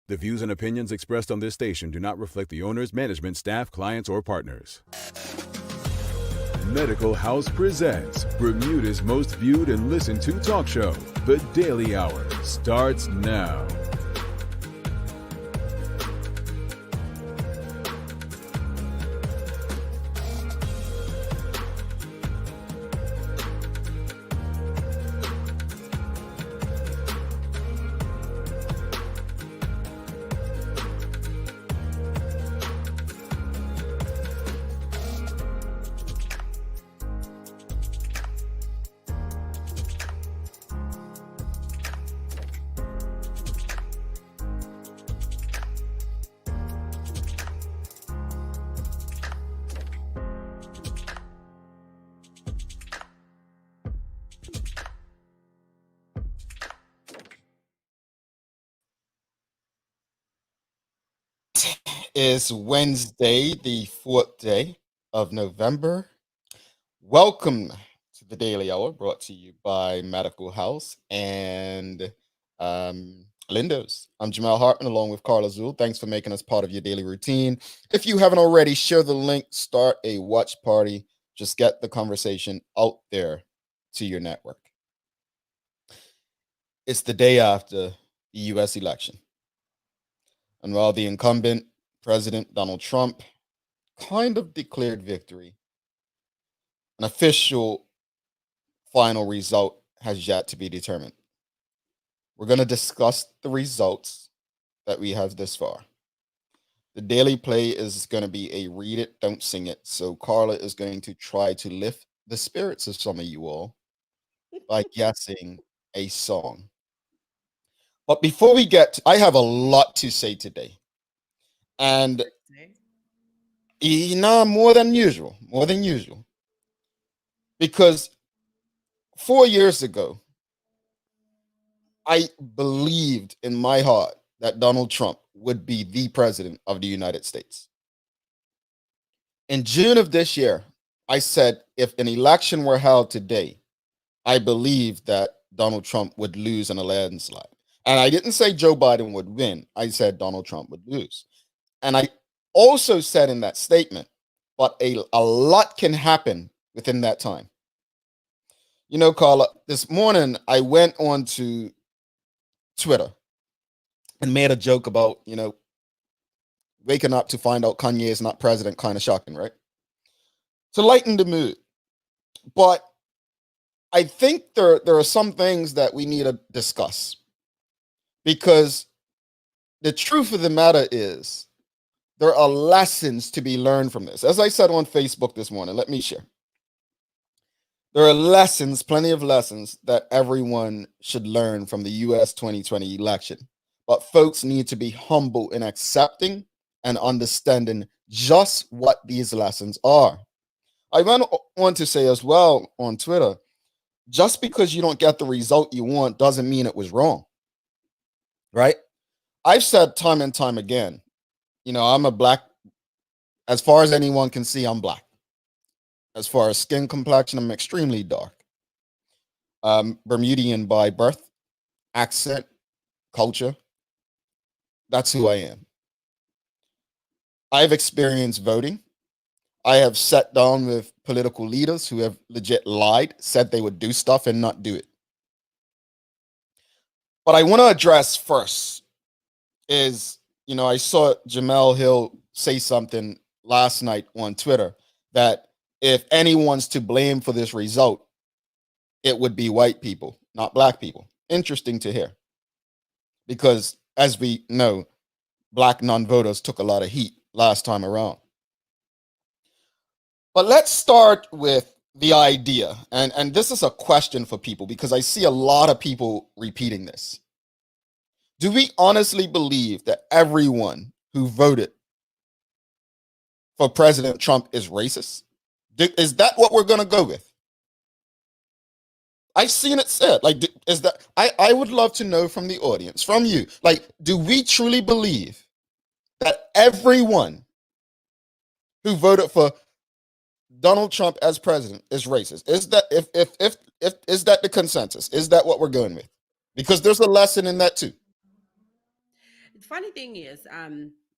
The views and opinions expressed on this station do not reflect the owners, management, staff, clients, or partners. Medical House presents Bermuda's most viewed and listened to talk show. The Daily Hour starts now. Is Wednesday, the 4th day of November. Welcome to the Daily Hour, brought to you by Medical House and Lindos. I'm Jamal Hartman, along with Carla Zul. Thanks for making us part of your daily routine. If you haven't already, share the link, start a watch party. Just get the conversation out there to your network. It's the day after the U.S. election. And while the incumbent President Donald Trump kind of declared victory, an official final result has yet to be determined. We're going to discuss the results that we have this far. The daily play is going to be a read it, don't sing it. So Carla is going to try to lift the spirits of some of you all by guessing a song. But before we I have a lot to say today. And more than usual. Because 4 years ago, I believed in my heart that Donald Trump would be the president of the United States. In June of this year, I said if an election were held today, I believed that Donald Trump would lose in a landslide. And I didn't say Joe Biden would win. I said Donald Trump would lose. And I also said in that statement, but a lot can happen within that time. You know, Carla, this morning I went on to Twitter and made a joke about, waking up to find out Kanye is not president. Kind of shocking, right? To lighten the mood. But I think there are some things that we need to discuss. Because the truth of the matter is, there are lessons to be learned from this. As I said on Facebook this morning, let me share. There are lessons, plenty of lessons that everyone should learn from the US 2020 election. But folks need to be humble in accepting and understanding just what these lessons are. I went on to say as well on Twitter, just because you don't get the result you want doesn't mean it was wrong. Right? I've said time and time again, I'm a black, as far as anyone can see, I'm black. As far as skin complexion, I'm extremely dark. Bermudian by birth, accent, culture. That's who I am. I've experienced voting. I have sat down with political leaders who have legit lied, said they would do stuff and not do it. But I want to address first is, I saw Jamel Hill say something last night on Twitter that if anyone's to blame for this result, it would be white people, not black people. Interesting to hear. Because as we know, black non-voters took a lot of heat last time around. But let's start with the idea. And this is a question for people because I see a lot of people repeating this. Do we honestly believe that everyone who voted for President Trump is racist? Is that what we're going to go with? I've seen it said. Is that? I would love to know from the audience, from you. Do we truly believe that everyone who voted for Donald Trump as president is racist? Is that is that the consensus? Is that what we're going with? Because there's a lesson in that too. funny thing is,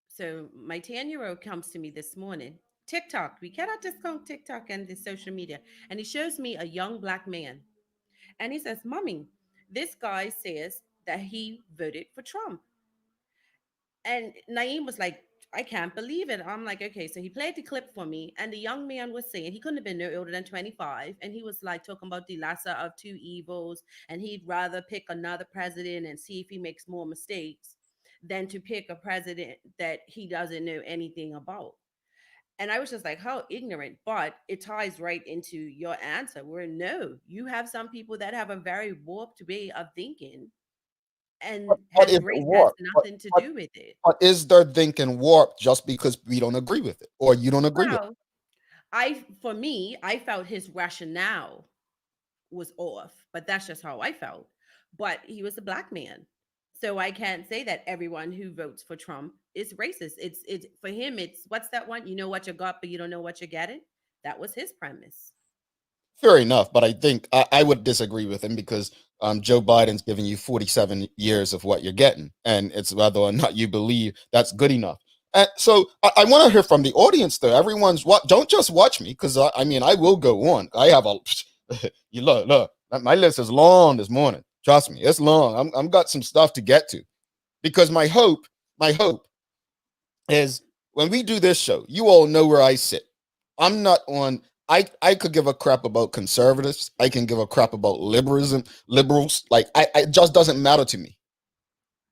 so my 10-year-old comes to me this morning. TikTok, we cannot discount TikTok and the social media. And he shows me a young black man. And he says, Mommy, this guy says that he voted for Trump. And Naeem was like, I can't believe it. I'm like, okay. So he played the clip for me, and the young man was saying he couldn't have been no older than 25. And he was like talking about the lesser of two evils, and he'd rather pick another president and see if he makes more mistakes than to pick a president that he doesn't know anything about. And I was just like, how ignorant. But it ties right into your answer where no, you have some people that have a very warped way of thinking, and But is has it race has warped? nothing to do with it. But is their thinking warped just because we don't agree with it or you don't agree with it? Well, for me, I felt his rationale was off, but that's just how I felt. But he was a black man. So I can't say that everyone who votes for Trump is racist. It's for him, it's what's that one? You know what you got, but you don't know what you're getting. That was his premise. Fair enough, but I think I would disagree with him because Joe Biden's giving you 47 years of what you're getting, and it's whether or not you believe that's good enough. And so I want to hear from the audience, though. Everyone's what? Don't just watch me because I mean I will go on. I have a you look my list is long this morning. Trust me, it's long. I'm got some stuff to get to because my hope is when we do this show, you all know where I sit. I'm not on. I could give a crap about conservatives. I can give a crap about liberals. Like it just doesn't matter to me.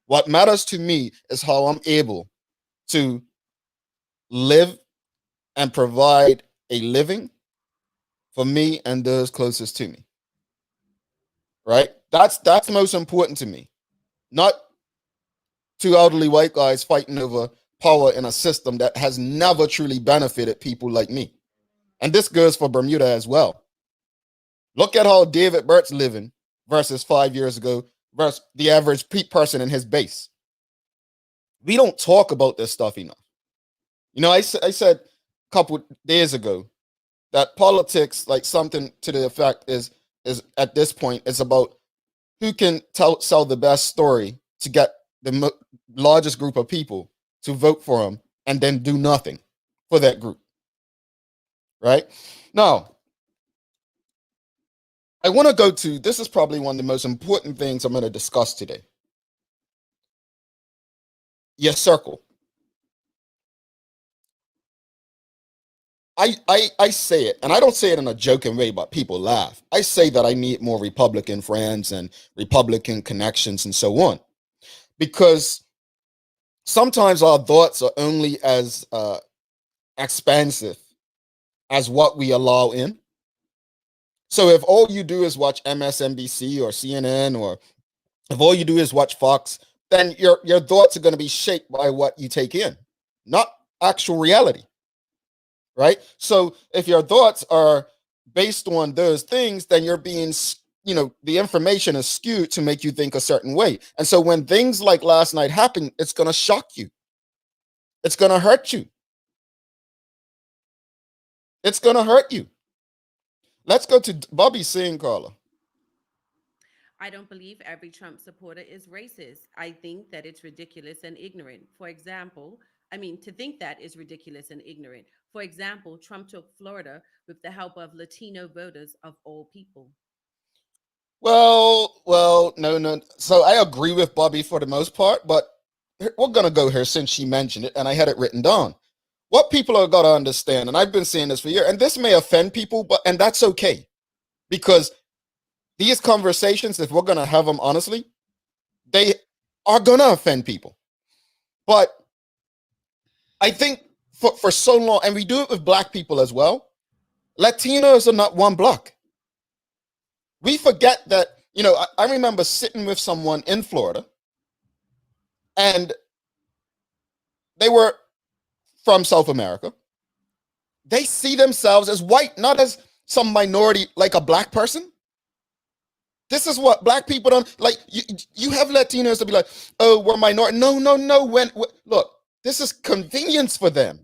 What matters to me is how I'm able to live and provide a living for me and those closest to me. Right? That's most important to me. Not two elderly white guys fighting over power in a system that has never truly benefited people like me. And this goes for Bermuda as well. Look at how David Burt's living versus 5 years ago versus the average person in his base. We don't talk about this stuff enough. You know, I said a couple days ago that politics, like something to the effect, is at this point, it's about who can sell the best story to get the largest group of people to vote for him and then do nothing for that group. Right? Now, I want to go to this is probably one of the most important things I'm going to discuss today. Your circle. I say it, and I don't say it in a joking way, but people laugh. I say that I need more Republican friends and Republican connections and so on, because sometimes our thoughts are only as expansive as what we allow in. So if all you do is watch MSNBC or CNN, or if all you do is watch Fox, then your thoughts are going to be shaped by what you take in, not actual reality. Right? So if your thoughts are based on those things, then you're being, the information is skewed to make you think a certain way. And so when things like last night happen, it's going to shock you. It's going to hurt you. It's going to hurt you. Let's go to Bobby Singh, Carla. I don't believe every Trump supporter is racist. I think that it's ridiculous and ignorant. For example, I mean, to think that is ridiculous and ignorant. For example, Trump took Florida with the help of Latino voters of all people. Well, no. So I agree with Bobby for the most part, but we're going to go here since she mentioned it and I had it written down. What people are got to understand, and I've been saying this for years, and this may offend people, and that's okay, because these conversations, if we're going to have them honestly, they are going to offend people. But I think for so long, and we do it with black people as well, Latinos are not one block. We forget that, I remember sitting with someone in Florida, and they were from South America. They see themselves as white, not as some minority like a black person. This is what black people don't like. You have Latinos to be like, oh, we're minority. No. Look, this is convenience for them.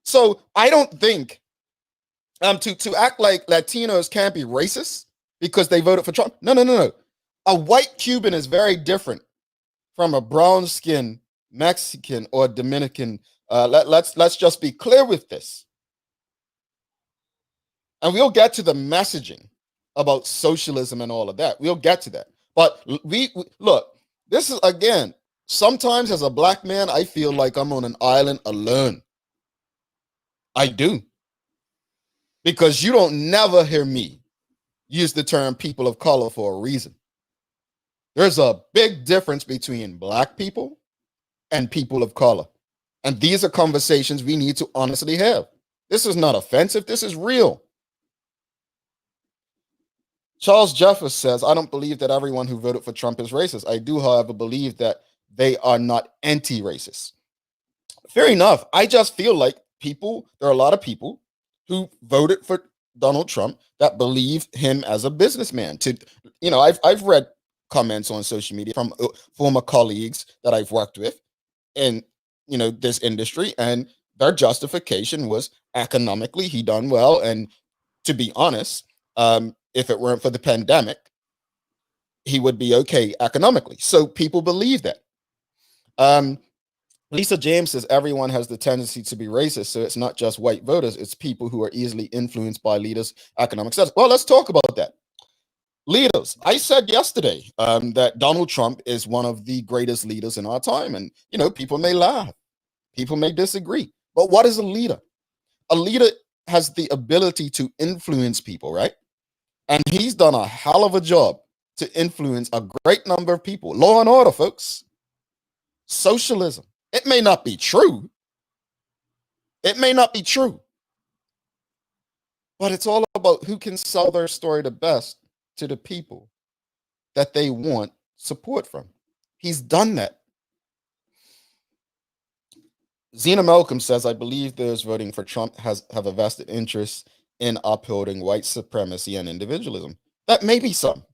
So I don't think to act like Latinos can't be racist because they voted for Trump. No. A white Cuban is very different from a brown skin Mexican or Dominican. Let's just be clear with this. And we'll get to the messaging about socialism and all of that. We'll get to that. But we look, this is, again, sometimes as a black man, I feel like I'm on an island alone. I do. Because you don't never hear me use the term people of color for a reason. There's a big difference between black people and people of color. And these are conversations we need to honestly have. This is not offensive. This is real. Charles Jeffers says, I don't believe that everyone who voted for Trump is racist. I do, however, believe that they are not anti-racist. Fair enough. I just feel like there are a lot of people who voted for Donald Trump that believe him as a businessman. I've read comments on social media from former colleagues that I've worked with in, this industry, and their justification was economically he done well. And to be honest, if it weren't for the pandemic, he would be okay economically. So people believe that. Lisa James says everyone has the tendency to be racist, so it's not just white voters, it's people who are easily influenced by leaders' economic status. Well, let's talk about that. Leaders. I said yesterday that Donald Trump is one of the greatest leaders in our time, and people may laugh, people may disagree, but what is a leader? A leader has the ability to influence people, right? And he's done a hell of a job to influence a great number of people. Law and order, folks. Socialism. It may not be true. It may not be true. But it's all about who can sell their story the best to the people that they want support from. He's done that. Zena Malcolm says, I believe those voting for Trump have a vested interest in upholding white supremacy and individualism. That may be some.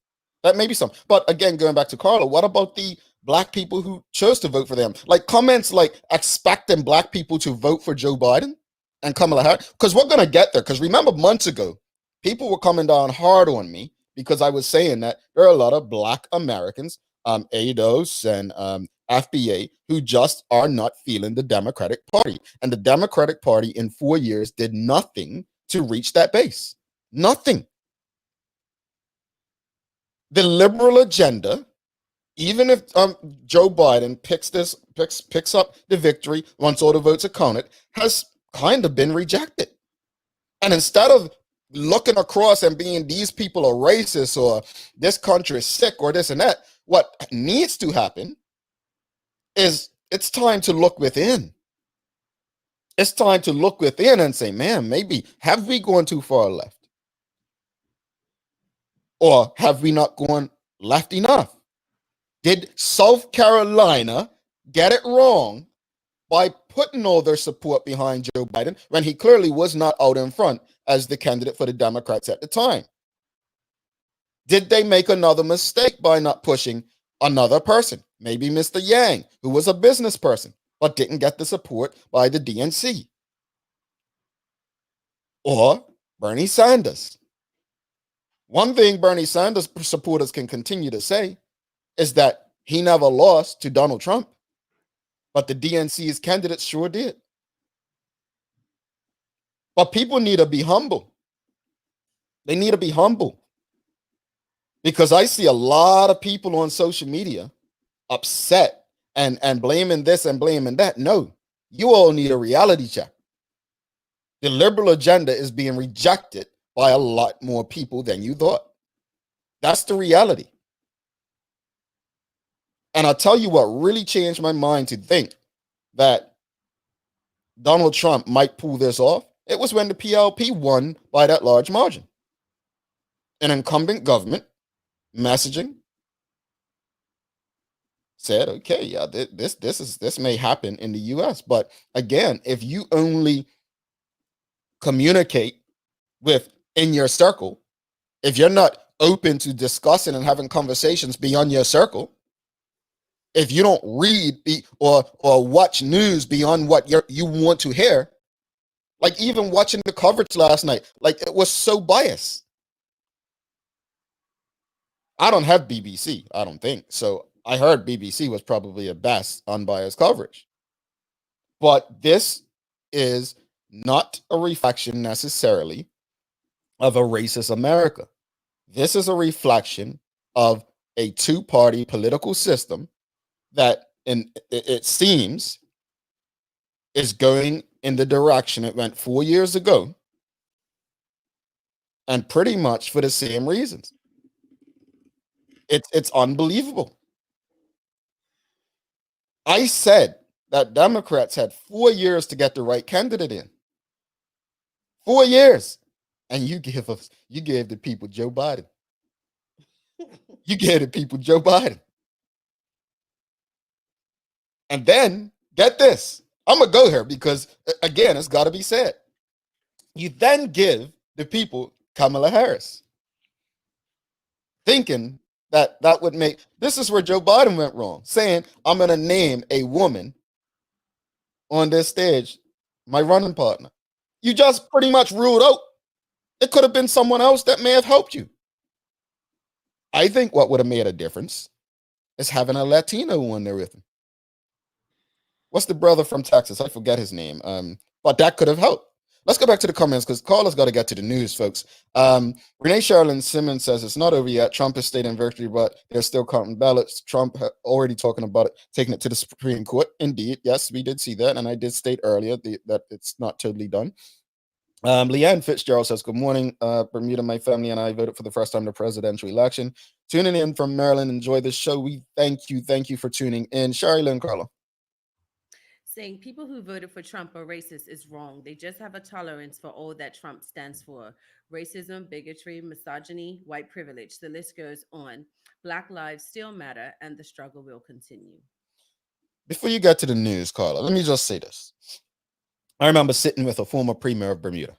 But again, going back to Carla, what about the black people who chose to vote for them? Like comments like expecting black people to vote for Joe Biden and Kamala Harris, because we're going to get there. Because remember, months ago, people were coming down hard on me because I was saying that there are a lot of black Americans, ADOS and FBA, who just are not feeling the Democratic Party. And the Democratic Party in 4 years did nothing to reach that base. Nothing. The liberal agenda, even if Joe Biden picks up the victory once all the votes are counted, has kind of been rejected. And instead of looking across and being these people are racist or this country is sick or this and that, what needs to happen is it's time to look within. It's time to look within and say, man, maybe have we gone too far left? Or have we not gone left enough? Did South Carolina get it wrong by putting all their support behind Joe Biden when he clearly was not out in front as the candidate for the Democrats at the time? Did they make another mistake by not pushing another person? Maybe Mr. Yang, who was a business person, but didn't get the support by the DNC. Or Bernie Sanders. One thing Bernie Sanders supporters can continue to say is that he never lost to Donald Trump, but the DNC's candidates sure did. But people need to be humble. They need to be humble. Because I see a lot of people on social media upset and blaming this and blaming that. No, you all need a reality check. The liberal agenda is being rejected by a lot more people than you thought. That's the reality. And I'll tell you what really changed my mind to think that Donald Trump might pull this off. It was when the PLP won by that large margin. An incumbent government messaging said, okay, yeah, this may happen in the US. But again, if you only communicate in your circle, if you're not open to discussing and having conversations beyond your circle, if you don't read or watch news beyond what you want to hear, like even watching the coverage last night, like it was so biased. I don't have BBC, I don't think. So I heard BBC was probably the best unbiased coverage. But this is not a reflection necessarily of a racist America. This is a reflection of a two-party political system that, it seems, is going in the direction it went 4 years ago, and pretty much for the same reasons. It's unbelievable. I said that Democrats had 4 years to get the right candidate in. 4 years. And you gave the people Joe Biden. You gave the people Joe Biden. And then get this. I'm gonna go here because again, it's gotta be said. You then give the people Kamala Harris, thinking that that would make this is where Joe Biden went wrong, saying, I'm gonna name a woman on this stage, my running partner. You just pretty much ruled out. It could have been someone else that may have helped you. I think what would have made a difference is having a Latino on there with him. What's the brother from Texas? I forget his name. But that could have helped. Let's go back to the comments because Carla's got to get to the news, folks. Renee Sherilyn Simmons says it's not over yet. Trump is stating victory, but they're still counting ballots. Trump already talking about it, taking it to the Supreme Court. Indeed, yes, we did see that, and I did state earlier that it's not totally done. Leanne Fitzgerald says, good morning, Bermuda. My family and I voted for the first time in the presidential election. Tuning in from Maryland. Enjoy this show. We thank you. Thank you for tuning in. Sherilyn, Carla. Saying people who voted for Trump are racist is wrong. They just have a tolerance for all that Trump stands for: racism, bigotry, misogyny, white privilege. The list goes on. Black lives still matter, and the struggle will continue. Before you get to the news, Carla, let me just say this. I remember sitting with a former premier of Bermuda,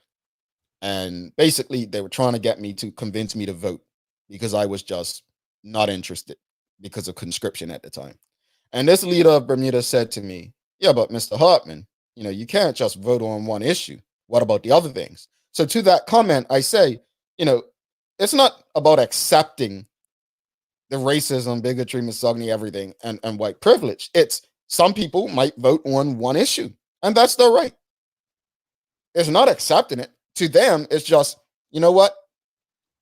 and basically they were trying to get me to convince me to vote because I was just not interested because of conscription at the time. And this leader of Bermuda said to me, yeah, but Mr. Hartman, you can't just vote on one issue. What about the other things? So to that comment, I say, it's not about accepting the racism, bigotry, misogyny, everything, and white privilege. It's some people might vote on one issue, and that's their right. It's not accepting it. To them, it's just, you know what?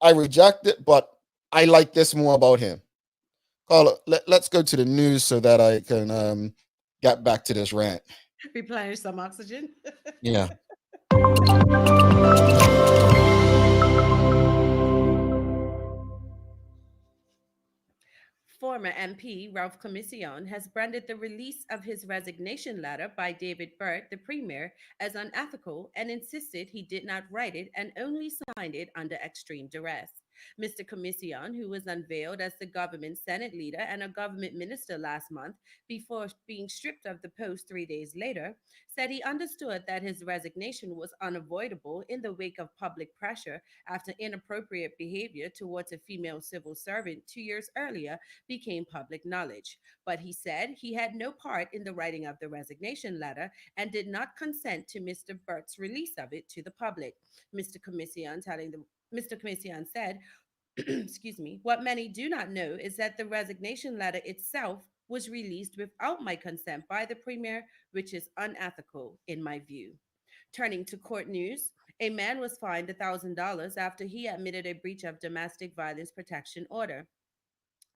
I reject it, but I like this more about him. Carla, let's go to the news so that I can get back to this rant. Replenish some oxygen. Yeah. Former MP Rolfe Commissiong has branded the release of his resignation letter by David Burt, the premier, as unethical and insisted he did not write it and only signed it under extreme duress. Mr. Commissiong, who was unveiled as the government Senate leader and a government minister last month before being stripped of the post 3 days later, said he understood that his resignation was unavoidable in the wake of public pressure after inappropriate behavior towards a female civil servant 2 years earlier became public knowledge. But he said he had no part in the writing of the resignation letter and did not consent to Mr. Burt's release of it to the public. Mr. Commissiong telling the Mr. Commissiong said, excuse me, what many do not know is that the resignation letter itself was released without my consent by the premier, which is unethical in my view. Turning to court news, a man was fined $1,000 after he admitted a breach of domestic violence protection order.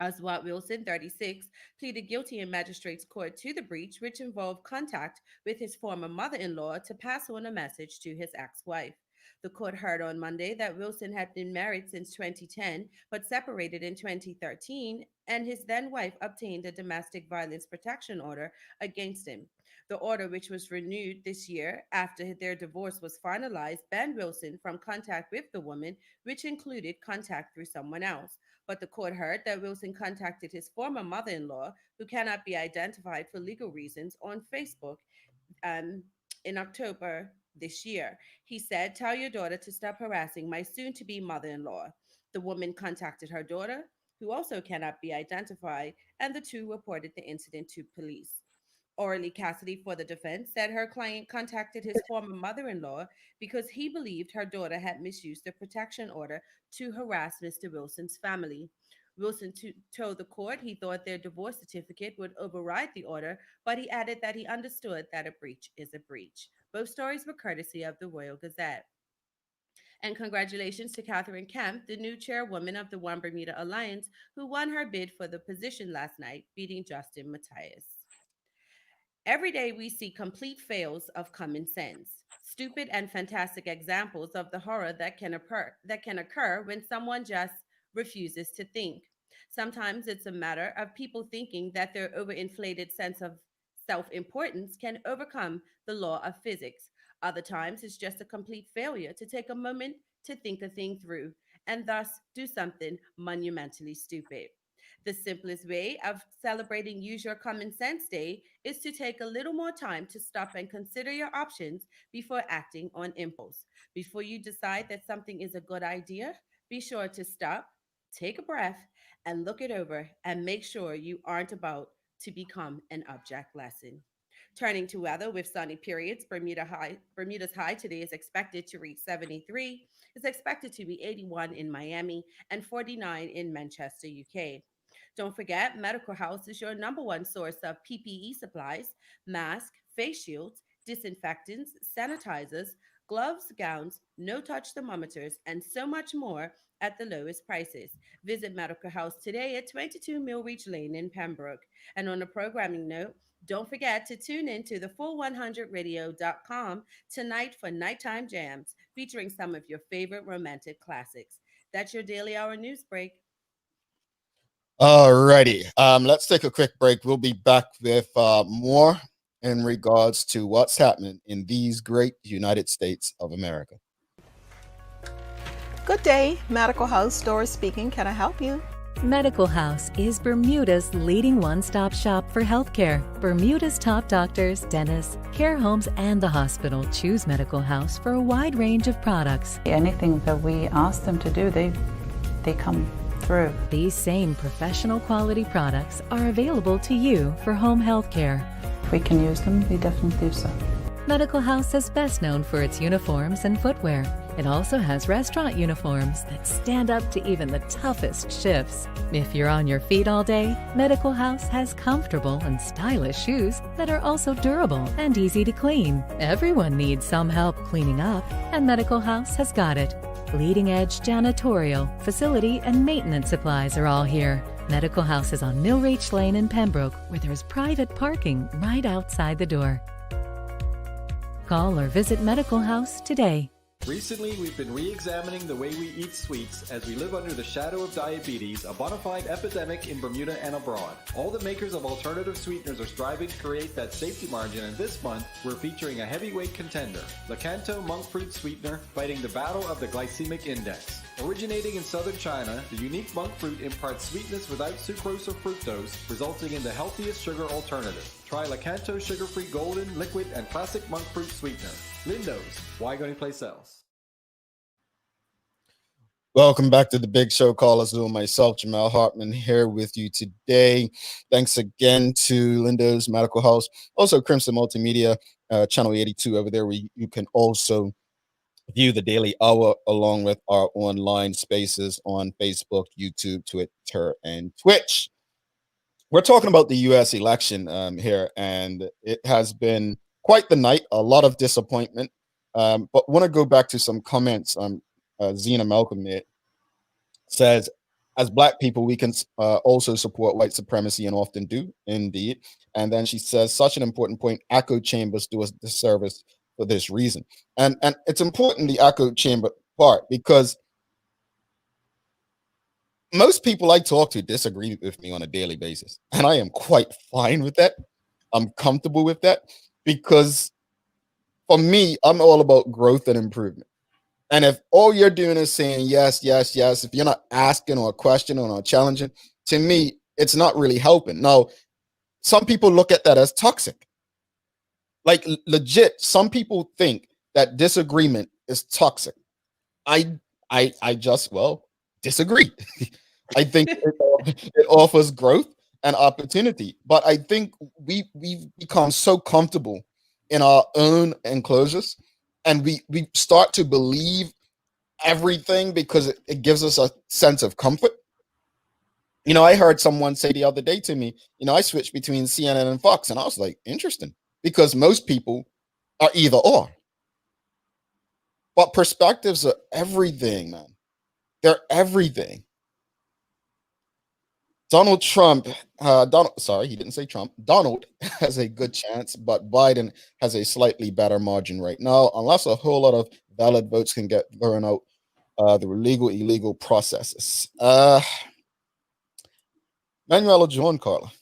Oswald Wilson, 36, pleaded guilty in magistrate's court to the breach, which involved contact with his former mother in law to pass on a message to his ex wife. The court heard on Monday that Wilson had been married since 2010 but separated in 2013, and his then wife obtained a domestic violence protection order against him. The order, which was renewed this year after their divorce was finalized, banned Wilson from contact with the woman, which included contact through someone else. But the court heard that Wilson contacted his former mother in law, who cannot be identified for legal reasons, on Facebook um, in October this year. He said, tell your daughter to stop harassing my soon to be mother in law. The woman contacted her daughter, who also cannot be identified, and the two reported the incident to police. Orally Cassidy for the defense said her client contacted his former mother in law because he believed her daughter had misused the protection order to harass Mr. Wilson's family. Wilson told the court he thought their divorce certificate would override the order, but he added that he understood that a breach is a breach. Both stories were courtesy of the Royal Gazette. And congratulations to Catherine Kemp, the new chairwoman of the One Bermuda Alliance, who won her bid for the position last night, beating Justin Matthias. Every day we see complete fails of common sense, stupid and fantastic examples of the horror that can occur when someone just refuses to think. Sometimes it's a matter of people thinking that their overinflated sense of self-importance can overcome the law of physics. Other times it's just a complete failure to take a moment to think a thing through and thus do something monumentally stupid. The simplest way of celebrating Use Your Common Sense Day is to take a little more time to stop and consider your options before acting on impulse. Before you decide that something is a good idea, be sure to stop, take a breath, and look it over and make sure you aren't about to become an object lesson. Turning to weather with sunny periods, Bermuda's high today is expected to reach 73, is expected to be 81 in Miami and 49 in Manchester, UK. Don't forget, Medical House is your number one source of PPE supplies, masks, face shields, disinfectants, sanitizers, gloves, gowns, no touch thermometers, and so much more at the lowest prices. Visit Medical House today at 22 Millreach Lane in Pembroke. And on a programming note, don't forget to tune in to the full100radio.com tonight for Nighttime Jams, featuring some of your favorite romantic classics. That's your Daily Hour news break. Alrighty. Let's take a quick break. We'll be back with more in regards to what's happening in these great United States of America. Good day, Medical House Doris speaking. Can I help you? Medical House is Bermuda's leading one-stop shop for healthcare. Bermuda's top doctors, dentists, care homes, and the hospital choose Medical House for a wide range of products. Anything that we ask them to do, they come through. These same professional quality products are available to you for home health care. If we can use them, we definitely do so. Medical House is best known for its uniforms and footwear. It also has restaurant uniforms that stand up to even the toughest shifts. If you're on your feet all day, Medical House has comfortable and stylish shoes that are also durable and easy to clean. Everyone needs some help cleaning up, and Medical House has got it. Leading-edge janitorial, facility, and maintenance supplies are all here. Medical House is on Millreach Lane in Pembroke, where there's private parking right outside the door. Call or visit Medical House today. Recently, we've been re-examining the way we eat sweets as we live under the shadow of diabetes, a bona fide epidemic in Bermuda and abroad. All the makers of alternative sweeteners are striving to create that safety margin, and this month, we're featuring a heavyweight contender, Lakanto monk fruit sweetener, fighting the battle of the glycemic index. Originating in southern China, the unique monk fruit imparts sweetness without sucrose or fructose, resulting in the healthiest sugar alternative. Try Lakanto sugar-free golden, liquid, and classic monk fruit sweetener. Lindo's, why go anyplace else? Welcome back to the Big Show. Call us Zoom. Myself, Jamal Hartman, here with you today. Thanks again to Lindo's Medical House, also Crimson Multimedia, channel 82 over there, where you can also view the Daily Hour along with our online spaces on Facebook, YouTube, Twitter, and Twitch. We're talking about the U.S. election here, and it has been quite the night, a lot of disappointment. But want to go back to some comments. Zena Malcolm says, as Black people, we can also support white supremacy and often do, indeed. And then she says, such an important point, echo chambers do us disservice for this reason. And it's important, the echo chamber part, because most people I talk to disagree with me on a daily basis. And I am quite fine with that. I'm comfortable with that, because for me, I'm all about growth and improvement. And if all you're doing is saying yes, yes, yes, if you're not asking or questioning or challenging, to me, it's not really helping. Now, some people look at that as toxic. Like legit, some people think that disagreement is toxic. I just, well, disagree. I think it offers growth and opportunity. But I think we've become so comfortable in our own enclosures, and we start to believe everything because it gives us a sense of comfort. I heard someone say the other day to me, I switched between CNN and Fox, and I was like, interesting, because most people are either or. But perspectives are everything, man. They're everything. Donald Trump, he didn't say Trump. Donald has a good chance, but Biden has a slightly better margin right now, unless a whole lot of valid votes can get thrown out the illegal processes. Manuela John, Carla.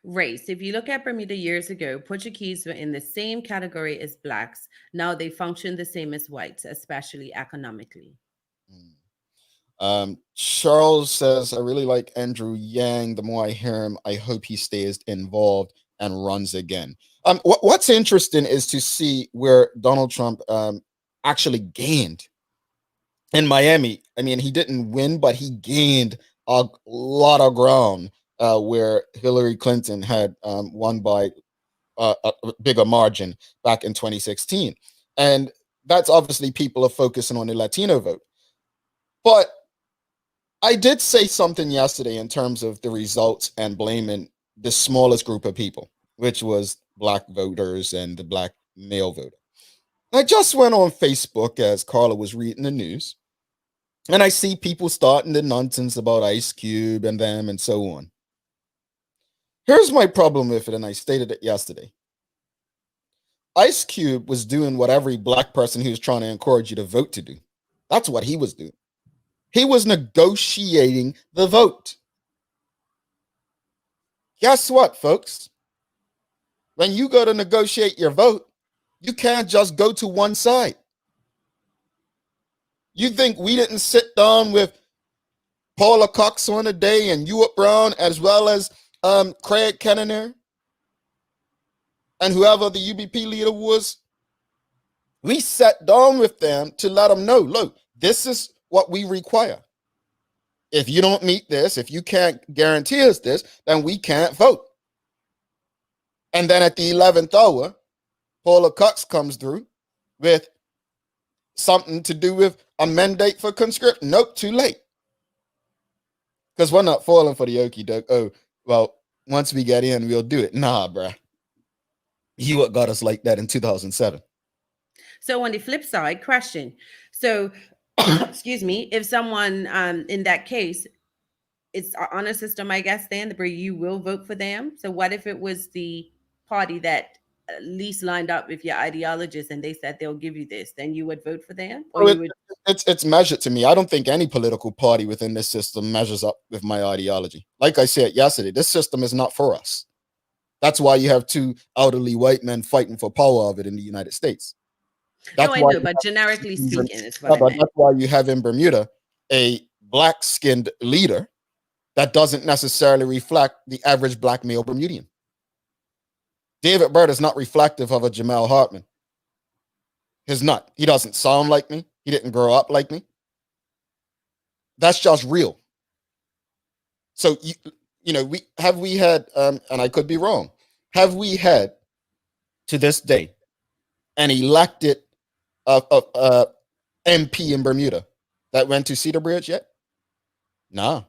Race. If you look at Bermuda years ago, Portuguese were in the same category as blacks. Now they function the same as whites, especially economically. Charles says, I really like Andrew Yang. The more I hear him, I hope he stays involved and runs again. What's interesting is to see where Donald Trump actually gained in Miami. I mean, he didn't win, but he gained a lot of ground where Hillary Clinton had won by a bigger margin back in 2016. And that's obviously people are focusing on the Latino vote. But I did say something yesterday in terms of the results and blaming the smallest group of people, which was black voters and the black male voter. I just went on Facebook as Carla was reading the news, and I see people starting the nonsense about Ice Cube and them and so on. Here's my problem with it, and I stated it yesterday. Ice Cube was doing what every black person who was trying to encourage you to vote to do. That's what he was doing. He was negotiating the vote. Guess what, folks? When you go to negotiate your vote, you can't just go to one side. You think we didn't sit down with Paula Cox on a day and Ewart Brown, as well as Craig Kennener and whoever the UBP leader was? We sat down with them to let them know, look, this is what we require. If you don't meet this, if you can't guarantee us this, then we can't vote. And then at the 11th hour, Paula Cox comes through with something to do with a mandate for conscription. Nope, too late. Because we're not falling for the okie doke. Oh, well, once we get in, we'll do it. Nah, bruh. You what got us like that in 2007. So on the flip side, question. So, excuse me, if someone in that case, it's an honor system, I guess, then where you will vote for them. So what if it was the party that at least lined up with your ideologists and they said they'll give you this, then you would vote for them? Or you would? It's measured to me. I don't think any political party within this system measures up with my ideology. Like I said yesterday, this system is not for us. That's why you have two elderly white men fighting for power of it in the United States. No, I know, but generically speaking, it's what I meant. That's why you have in Bermuda a black-skinned leader that doesn't necessarily reflect the average black male Bermudian. David Byrd is not reflective of a Jamal Hartman. He's not. He doesn't sound like me. He didn't grow up like me. That's just real. So, we had, and I could be wrong, have we had to this day an elected MP in Bermuda that went to Cedar Bridge yet? Nah,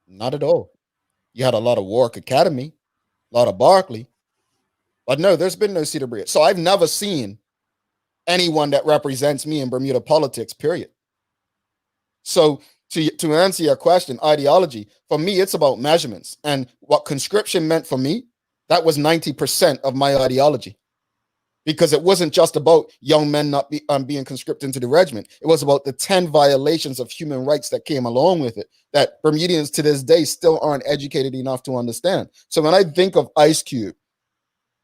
not at all. You had a lot of Warwick Academy, a lot of Berkeley, but no, there's been no Cedar Bridge. So I've never seen anyone that represents me in Bermuda politics, period. So to answer your question, ideology, for me, it's about measurements. And what conscription meant for me, that was 90% of my ideology. Because it wasn't just about young men not being conscripted into the regiment. It was about the 10 violations of human rights that came along with it that Bermudians to this day still aren't educated enough to understand. So when I think of Ice Cube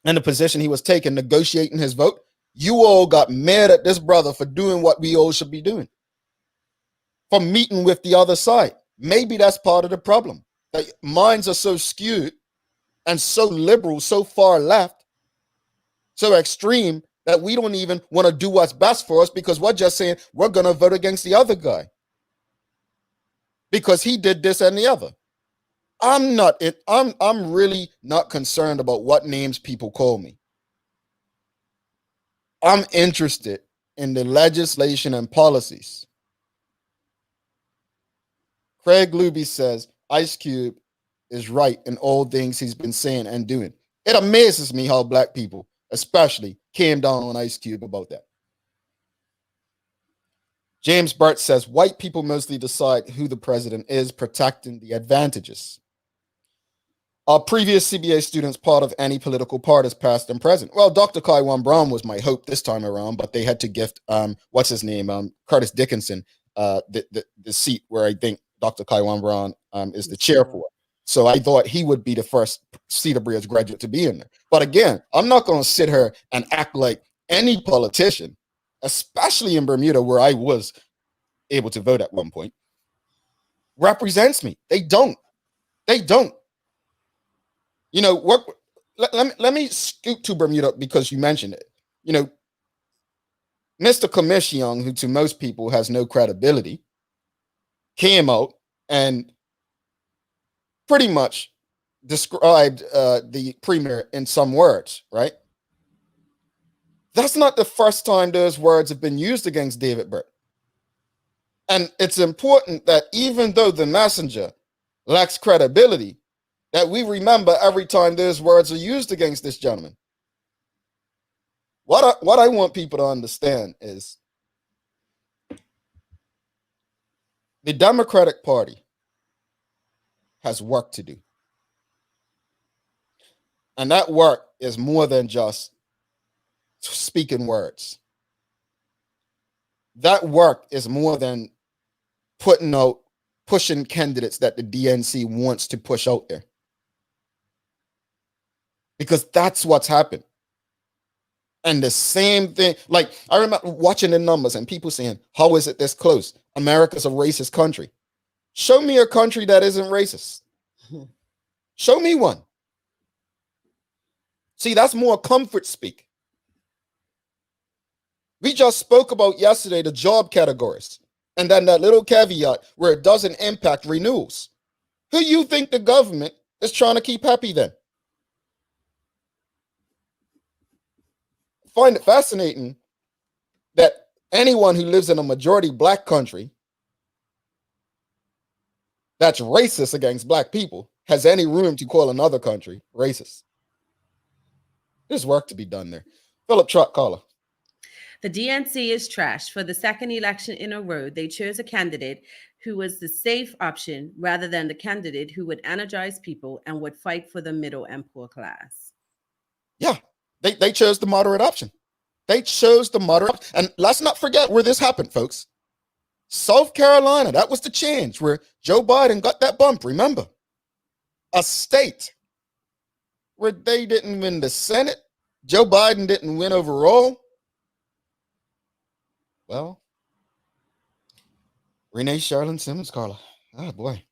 and the position he was taking, negotiating his vote, you all got mad at this brother for doing what we all should be doing, for meeting with the other side. Maybe that's part of the problem. That minds are so skewed and so liberal, so far left, so extreme that we don't even want to do what's best for us because we're just saying we're going to vote against the other guy because he did this and the other. I'm really not concerned about what names people call me. I'm interested in the legislation and policies. Craig Luby says Ice Cube is right in all things he's been saying and doing. It amazes me how black people, especially, came down on Ice Cube about that. James Burt says white people mostly decide who the president is, protecting the advantages. Are previous CBA students part of any political parties, past and present? Well, Dr. Kaiwan Brown was my hope this time around, but they had to gift what's his name, Curtis Dickinson, the seat where I think Dr. Kaiwan Brown is the chair for. So I thought he would be the first Cedar Bridge graduate to be in there. But again, I'm not going to sit here and act like any politician, especially in Bermuda, where I was able to vote at one point, represents me. They don't. They don't. You know, what? Let me scoot to Bermuda because you mentioned it. You know, Mr. Commissiong, who to most people has no credibility, came out and pretty much described the premier in some words, right? That's not the first time those words have been used against David Burt. And it's important that even though the messenger lacks credibility, that we remember every time those words are used against this gentleman. What I want people to understand is the Democratic Party has work to do. And that work is more than just speaking words. That work is more than pushing candidates that the DNC wants to push out there. Because that's what's happened. And the same thing, like I remember watching the numbers and people saying, how is it this close? America's a racist country. Show me a country that isn't racist. Show me one. See, that's more comfort speak. We just spoke about yesterday the job categories. And then that little caveat where it doesn't impact renewals. Who you think the government is trying to keep happy then? I find it fascinating that anyone who lives in a majority black country that's racist against black people has any room to call another country racist. There's work to be done there. Philip Truck Caller. The DNC is trash. For the second election in a row, they chose a candidate who was the safe option rather than the candidate who would energize people and would fight for the middle and poor class. Yeah, they chose the moderate option. They chose the moderate option. And let's not forget where this happened, folks. South Carolina, that was the change where Joe Biden got that bump, remember? A state where they didn't win the Senate. Joe Biden didn't win overall. Well, Renee Charlene Simmons, Carla. Oh, boy.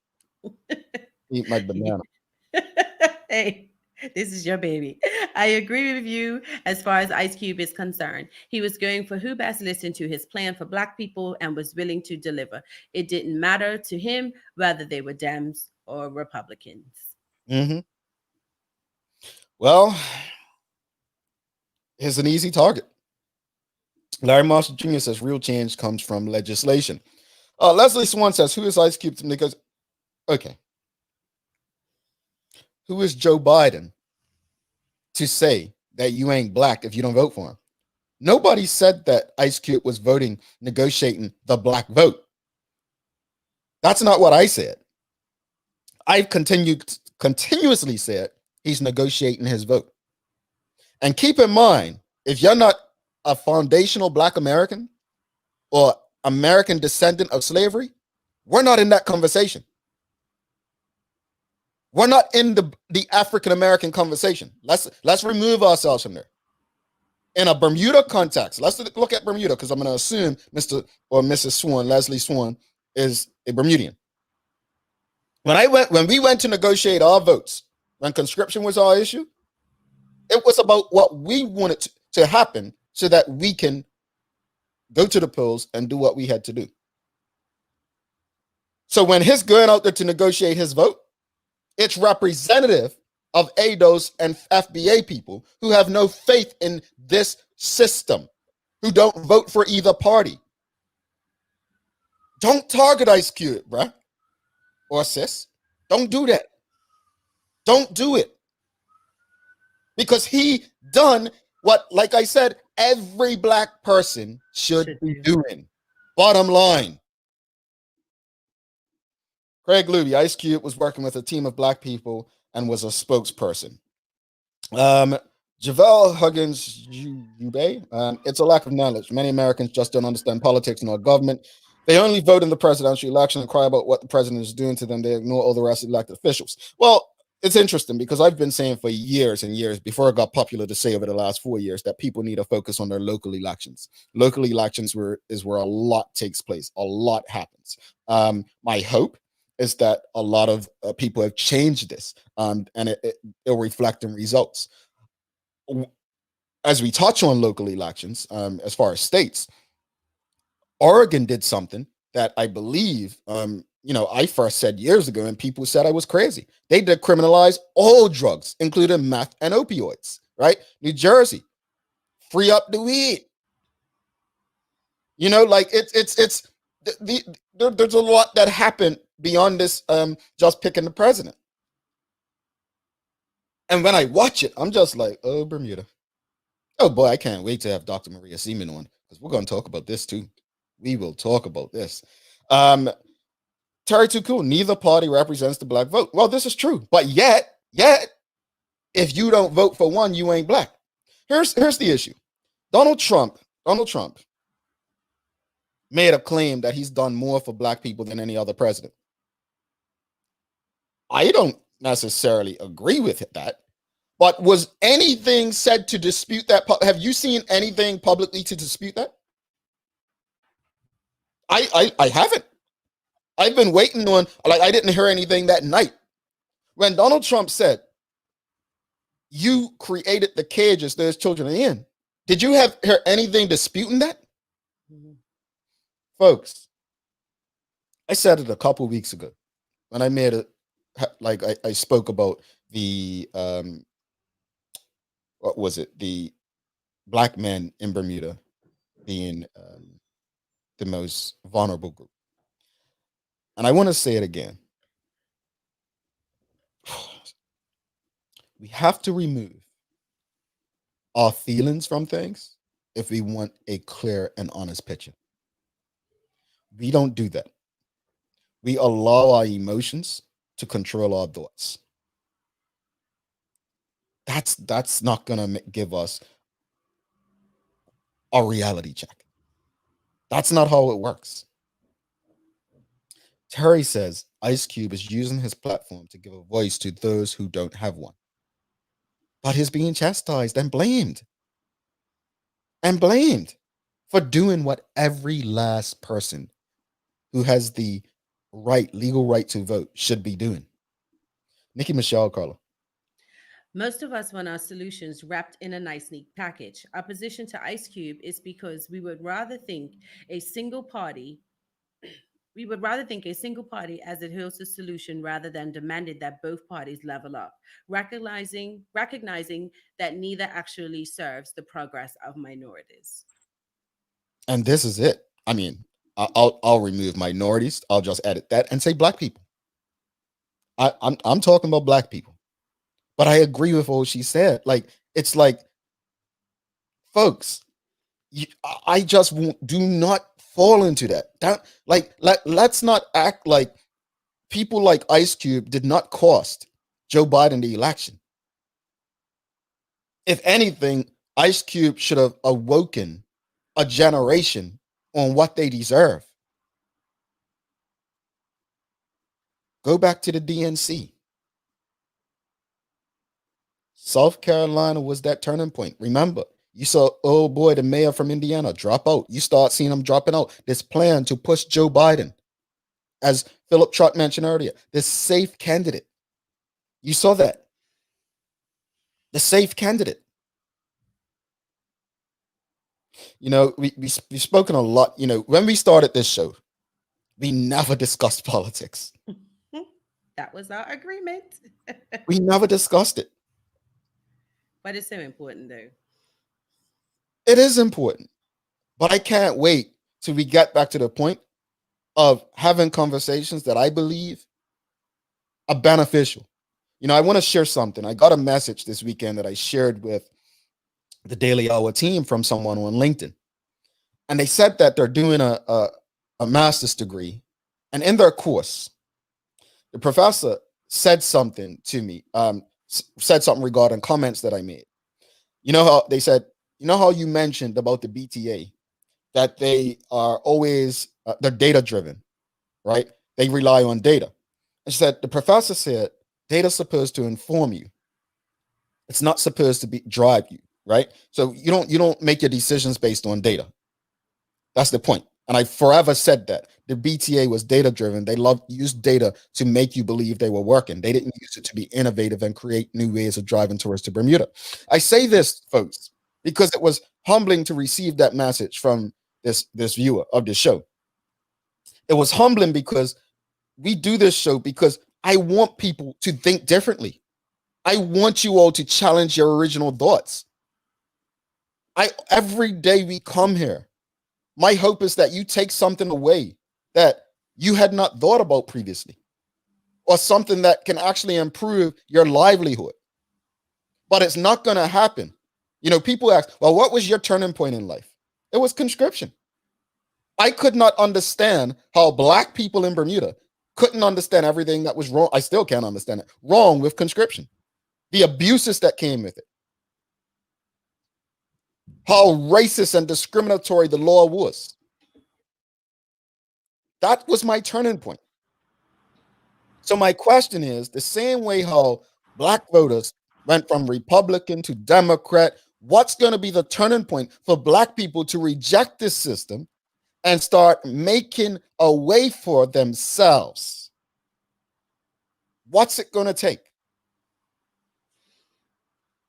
Eat my banana. Hey, this is your baby. I agree with you as far as Ice Cube is concerned. He was going for who best listened to his plan for black people and was willing to deliver. It didn't matter to him whether they were Dems or Republicans. Mm-hmm. Well, here's an easy target. Larry Marshall Jr. says real change comes from legislation. Leslie Swan says, who is Ice Cube? Because, okay. Who is Joe Biden to say that you ain't black if you don't vote for him? Nobody said that Ice Cube was negotiating the black vote. That's not what I said. I've continuously said he's negotiating his vote. And keep in mind, if you're not a foundational black American or American descendant of slavery, we're not in that conversation. We're not in the African-American conversation. Let's remove ourselves from there. In a Bermuda context, let's look at Bermuda because I'm going to assume Mr. or Mrs. Swan, Leslie Swan, is a Bermudian. When we went to negotiate our votes, when conscription was our issue, it was about what we wanted to happen so that we can go to the polls and do what we had to do. So when he's going out there to negotiate his vote, it's representative of ADOS and FBA people who have no faith in this system, who don't vote for either party. Don't target Ice Cube, bruh. or sis. Don't do that. Don't do it. Because he done what, like I said, every black person should be doing. Bottom line. Craig Luby, Ice Cube was working with a team of black people and was a spokesperson. Javale Huggins Ube, it's a lack of knowledge. Many Americans just don't understand politics nor government. They only vote in the presidential election and cry about what the president is doing to them. They ignore all the rest of the elected officials. Well, it's interesting because I've been saying for years and years before it got popular to say over the last 4 years that people need to focus on their local elections. Local elections is where a lot takes place. A lot happens. My hope is that a lot of people have changed this, and it'll reflect in results. As we touch on local elections, as far as states, Oregon did something that I believe, I first said years ago, and people said I was crazy. They decriminalize all drugs, including meth and opioids, right? New Jersey, free up the weed. Like there's a lot that happened beyond this, just picking the president. And when I watch it, I'm just like, oh, Bermuda. Oh boy, I can't wait to have Dr. Maria Seaman on, because we're going to talk about this too. We will talk about this. Terry Too Cool, neither party represents the black vote. Well, this is true. But yet, if you don't vote for one, you ain't black. Here's the issue. Donald Trump made a claim that he's done more for black people than any other president. I don't necessarily agree with that. But was anything said to dispute that? Have you seen anything publicly to dispute that? I haven't. I've been waiting on, I didn't hear anything that night. When Donald Trump said, you created the cages those children are in, did you hear anything disputing that? Mm-hmm. Folks, I said it a couple weeks ago when I made it, I spoke about the, what was it? The black men in Bermuda being the most vulnerable group. And I want to say it again. We have to remove our feelings from things if we want a clear and honest picture. We don't do that. We allow our emotions to control our thoughts. That's not going to give us a reality check. That's not how it works. Terry says Ice Cube is using his platform to give a voice to those who don't have one. But he's being chastised and blamed. For doing what every last person who has the legal right to vote should be doing. Nikki Michelle, Carla. Most of us want our solutions wrapped in a nice, neat package. Our position to Ice Cube is because we would rather think a single party as it holds the solution rather than demanded that both parties level up, recognizing that neither actually serves the progress of minorities. And this is it. I mean, I'll remove minorities. I'll just edit that and say black people. I'm talking about black people. But I agree with what she said. It's like, folks, I just do not fall into that. Let's not act like people like Ice Cube did not cost Joe Biden the election. If anything, Ice Cube should have awoken a generation on what they deserve. Go back to the DNC. South Carolina was that turning point. Remember, you saw, oh boy, the mayor from Indiana drop out. You start seeing him dropping out. This plan to push Joe Biden, as Philip Trott mentioned earlier, this safe candidate. You saw that. The safe candidate. We've spoken a lot. When we started this show, we never discussed politics. That was our agreement. We never discussed it. But it's so important, though. It is important. But I can't wait till we get back to the point of having conversations that I believe beneficial. You know, I want to share something. I got a message this weekend that I shared with the Daily Hour team from someone on LinkedIn. And they said that they're doing a master's degree. And in their course, the professor said something to me, said something regarding comments that I made. You know how they said, you know how you mentioned about the BTA, that they are always, they're data driven, right? They rely on data. And she said, the professor said, data's supposed to inform you. It's not supposed to drive you, right? So you don't make your decisions based on data. That's the point. And I forever said that the BTA was data driven. They used data to make you believe they were working. They didn't use it to be innovative and create new ways of driving tourists to Bermuda. I say this, folks, because it was humbling to receive that message from this viewer of the show. It was humbling because we do this show because I want people to think differently. I want you all to challenge your original thoughts. Every day we come here, my hope is that you take something away that you had not thought about previously, or something that can actually improve your livelihood. But it's not going to happen. You know, people ask, well, what was your turning point in life? It was conscription. I could not understand how Black people in Bermuda couldn't understand everything that was wrong. I still can't understand it. Wrong with conscription. The abuses that came with it. How racist and discriminatory the law was. That was my turning point. So my question is, the same way how Black voters went from Republican to Democrat, what's going to be the turning point for Black people to reject this system and start making a way for themselves? What's it going to take?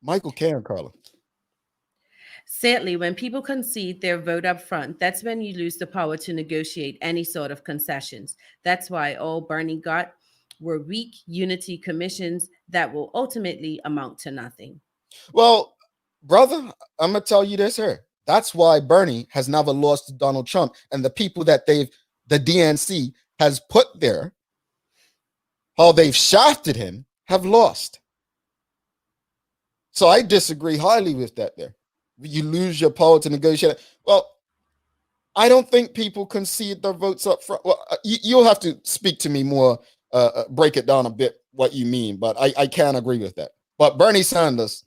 Michael K. and Carla. Sadly, when people concede their vote up front, that's when you lose the power to negotiate any sort of concessions. That's why all Bernie got were weak unity commissions that will ultimately amount to nothing. Well, brother, I'm going to tell you this here. That's why Bernie has never lost to Donald Trump, and the people that the DNC has put there, how they've shafted him, have lost. So I disagree highly with that there. You lose your power to negotiate. Well, I don't think people concede their votes up front. Well, you'll have to speak to me more, break it down a bit what you mean, but I can't agree with that. But Bernie Sanders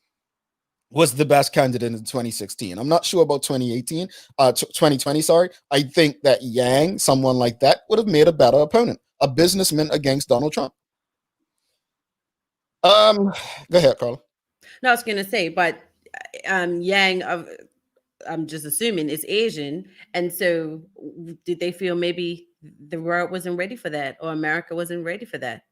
was the best candidate in 2016. I'm not sure about 2020, sorry. I think that Yang, someone like that, would have made a better opponent, a businessman against Donald Trump. Go ahead, Carla. No, I was going to say, but Yang, I'm just assuming, is Asian. And so did they feel maybe the world wasn't ready for that, or America wasn't ready for that?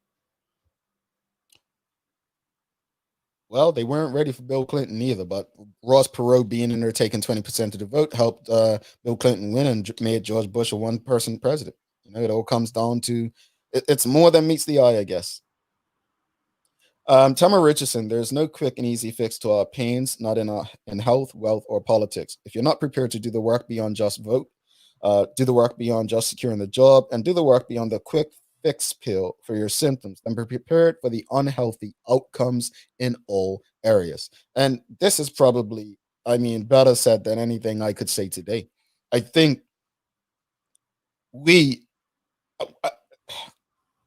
Well, they weren't ready for Bill Clinton either, but Ross Perot being in there taking 20% of the vote helped Bill Clinton win and made George Bush a one-person president. You know, it all comes down to, it's more than meets the eye, I guess. Tamara Richardson, there's no quick and easy fix to our pains, not in health, wealth, or politics. If you're not prepared to do the work beyond just vote, do the work beyond just securing the job, and do the work beyond the quick fix pill for your symptoms, then be prepared for the unhealthy outcomes in all areas. And this is probably, I mean, better said than anything I could say today. I think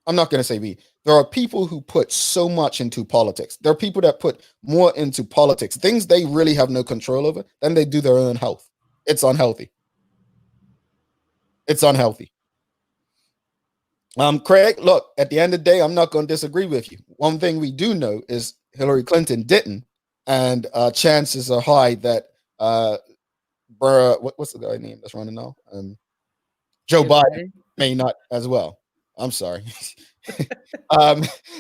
I'm not going to say we. There are people who put so much into politics. There are people that put more into politics, things they really have no control over, than they do their own health. It's unhealthy. It's unhealthy. Craig, look, at the end of the day, I'm not going to disagree with you. One thing we do know is Hillary Clinton didn't, and chances are high that what's the guy name that's running now? Joe Biden may not as well. I'm sorry.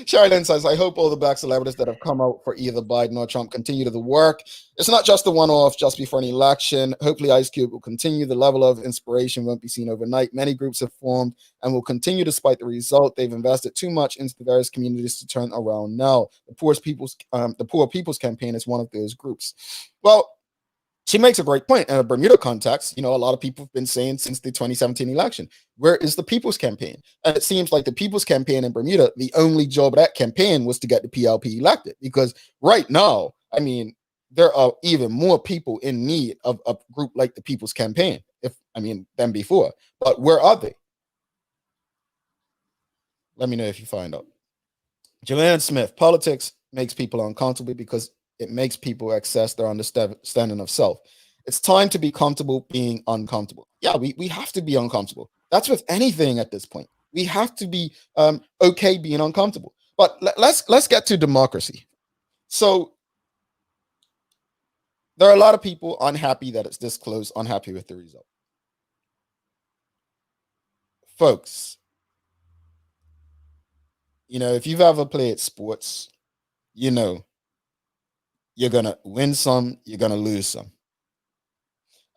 Sherilyn says, I hope all the Black celebrities that have come out for either Biden or Trump continue to the work. It's not just a one-off just before an election. Hopefully Ice Cube will continue. The level of inspiration won't be seen overnight. Many groups have formed and will continue despite the result. They've invested too much into the various communities to turn around now. The Poor People's Campaign is one of those groups. Well, she makes a great point in a Bermuda context. A lot of people have been saying since the 2017 election, where is the People's Campaign? And it seems like the People's Campaign in Bermuda, the only job of that campaign was to get the PLP elected. Because right now, there are even more people in need of a group like the People's Campaign, than before. But where are they? Let me know if you find out. Joanne Smith, politics makes people uncomfortable because it makes people access their understanding of self. It's time to be comfortable being uncomfortable. Yeah, we have to be uncomfortable. That's with anything at this point. We have to be okay being uncomfortable. But let's get to democracy. So there are a lot of people unhappy that it's this close, unhappy with the result. Folks, if you've ever played sports, you're going to win some, you're going to lose some.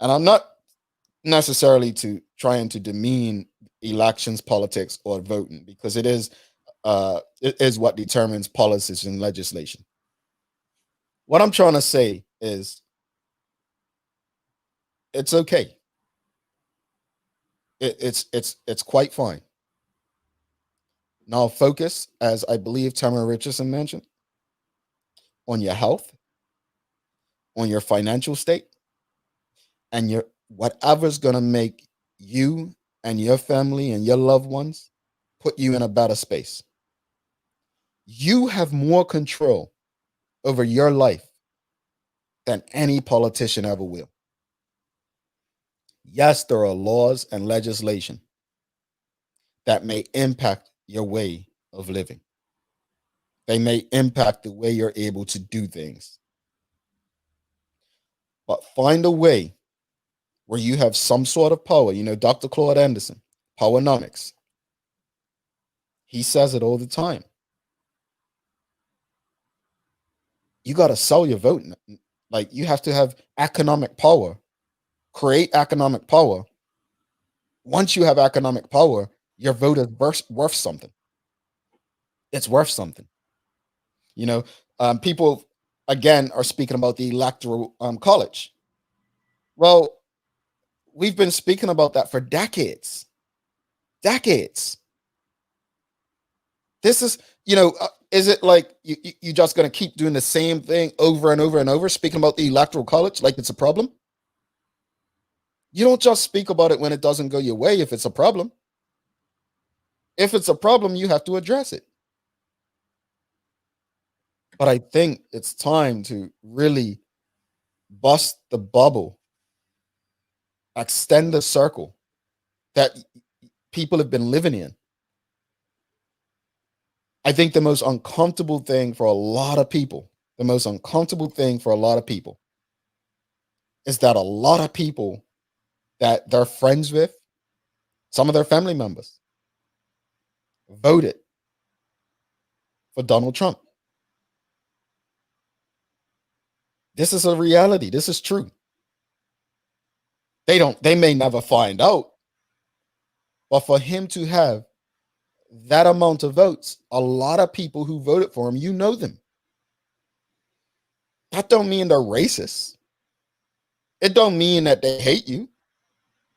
And I'm not necessarily trying to demean elections, politics, or voting, because it is what determines policies and legislation. What I'm trying to say is it's okay. It's quite fine. Now focus, as I believe Tamara Richardson mentioned, on your health, on your financial state, and your whatever's going to make you and your family and your loved ones put you in a better space. You have more control over your life than any politician ever will. Yes, there are laws and legislation that may impact your way of living. They may impact the way you're able to do things. But find a way where you have some sort of power. Dr. Claude Anderson, Powernomics. He says it all the time. You got to sell your vote. Like, you have to have economic power, create economic power. Once you have economic power, your vote is worth something. It's worth something. People, again, are speaking about the electoral college. Well, we've been speaking about that for decades. Decades. This is, is it like you just going to keep doing the same thing over and over and over, speaking about the electoral college like it's a problem? You don't just speak about it when it doesn't go your way if it's a problem. If it's a problem, you have to address it. But I think it's time to really bust the bubble, extend the circle that people have been living in. I think the most uncomfortable thing for a lot of people, is that a lot of people that they're friends with, some of their family members, voted for Donald Trump. This is a reality. This is true. They may never find out, but for him to have that amount of votes, a lot of people who voted for him, them. That don't mean they're racist. It don't mean that they hate you.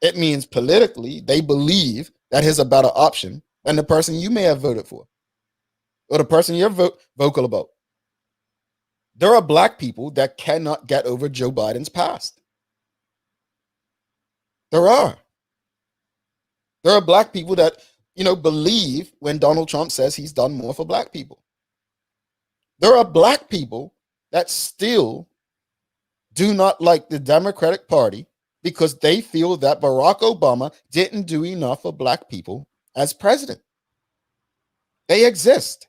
It means politically they believe that he's a better option than the person you may have voted for or the person you're vocal about. There are black people that cannot get over Joe Biden's past. There are black people that, believe when Donald Trump says he's done more for black people. There are black people that still do not like the Democratic Party because they feel that Barack Obama didn't do enough for black people as president. They exist.